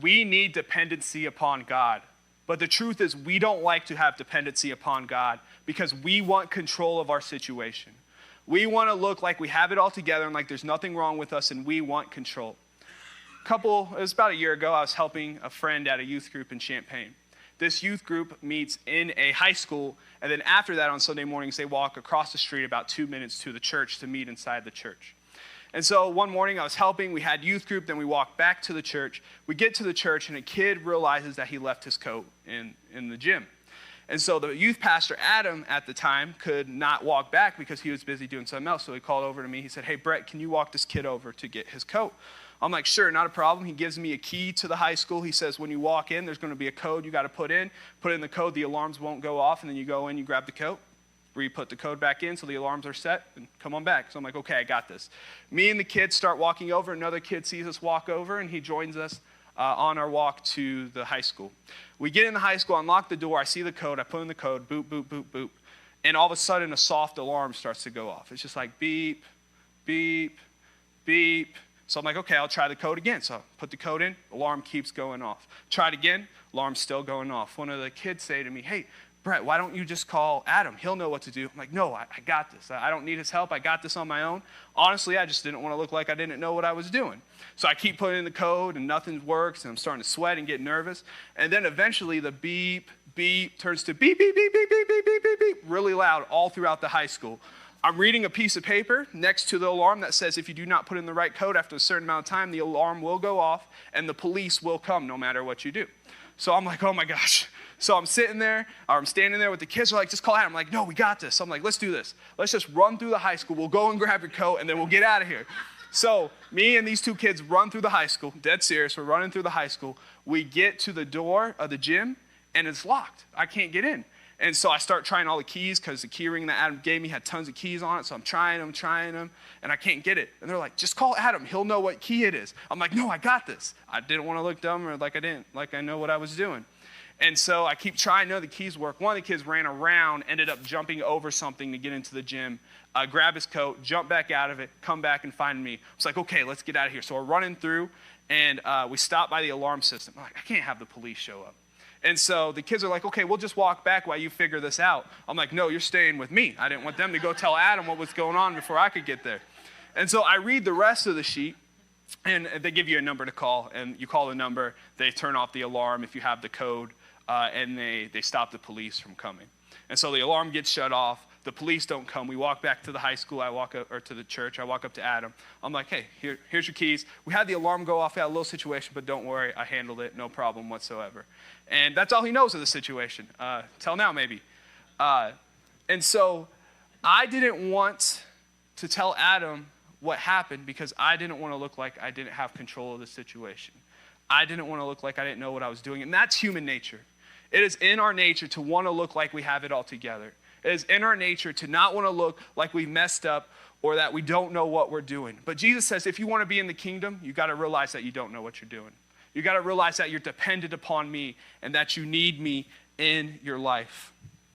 we need dependency upon God. But the truth is we don't like to have dependency upon God because we want control of our situation. We want to look like we have it all together and like there's nothing wrong with us, and we want control. It was about a year ago, I was helping a friend at a youth group in Champaign. This youth group meets in a high school, and then after that on Sunday mornings, they walk across the street about 2 minutes to the church to meet inside the church. And so one morning I was helping, we had youth group, then we walked back to the church. We get to the church, and a kid realizes that he left his coat in the gym. And so the youth pastor, Adam, at the time, could not walk back because he was busy doing something else. So he called over to me. He said, "Hey, Brett, can you walk this kid over to get his coat?" I'm like, "Sure, not a problem." He gives me a key to the high school. He says, "When you walk in, there's going to be a code you got to put in. Put in the code, the alarms won't go off, and then you go in, you grab the coat, re-put the code back in so the alarms are set, and come on back." So I'm like, "Okay, I got this." Me and the kids start walking over. Another kid sees us walk over, and he joins us on our walk to the high school. We get in the high school, unlock the door, I see the code, I put in the code, boop, boop, boop, boop, and all of a sudden a soft alarm starts to go off. It's just like beep, beep, beep. So I'm like, okay, I'll try the code again. So I put the code in, alarm keeps going off. Try it again, alarm's still going off. One of the kids say to me, "Hey, Brett, why don't you just call Adam? He'll know what to do." I'm like, "No, I got this. I don't need his help. I got this on my own." Honestly, I just didn't want to look like I didn't know what I was doing. So I keep putting in the code, and nothing works, and I'm starting to sweat and get nervous. And then eventually the beep, beep turns to beep, beep, beep, beep, beep, beep, beep, beep, beep, really loud all throughout the high school. I'm reading a piece of paper next to the alarm that says if you do not put in the right code after a certain amount of time, the alarm will go off, and the police will come no matter what you do. So I'm like, oh my gosh. So I'm standing there with the kids. They're like, "Just call Adam." I'm like, "No, we got this." So I'm like, "Let's do this. Let's just run through the high school. We'll go and grab your coat, and then we'll get out of here." So me and these two kids run through the high school. Dead serious. We're running through the high school. We get to the door of the gym, and it's locked. I can't get in. And so I start trying all the keys because the key ring that Adam gave me had tons of keys on it. So I'm trying them, and I can't get it. And they're like, "Just call Adam. He'll know what key it is." I'm like, "No, I got this." I didn't want to look dumb or like I know what I was doing. And so I keep trying. No, the keys work. One of the kids ran around, ended up jumping over something to get into the gym, grab his coat, jump back out of it, come back and find me. I was like, "Okay, let's get out of here." So we're running through, and we stop by the alarm system. I'm like, I can't have the police show up. And so the kids are like, "Okay, we'll just walk back while you figure this out." I'm like, "No, you're staying with me." I didn't want them to go tell Adam what was going on before I could get there. And so I read the rest of the sheet, and they give you a number to call, and you call the number, they turn off the alarm if you have the code, and they stop the police from coming. And so the alarm gets shut off, the police don't come, we walk back to the high school, or to the church, I walk up to Adam. I'm like, "Hey, here's your keys. We had the alarm go off, we had a little situation, but don't worry, I handled it, no problem whatsoever." And that's all he knows of the situation, till now maybe. And so I didn't want to tell Adam what happened because I didn't want to look like I didn't have control of the situation. I didn't want to look like I didn't know what I was doing, and that's human nature. It is in our nature to want to look like we have it all together. It is in our nature to not want to look like we messed up or that we don't know what we're doing. But Jesus says if you want to be in the kingdom, you got to realize that you don't know what you're doing. You got to realize that you're dependent upon me and that you need me in your life.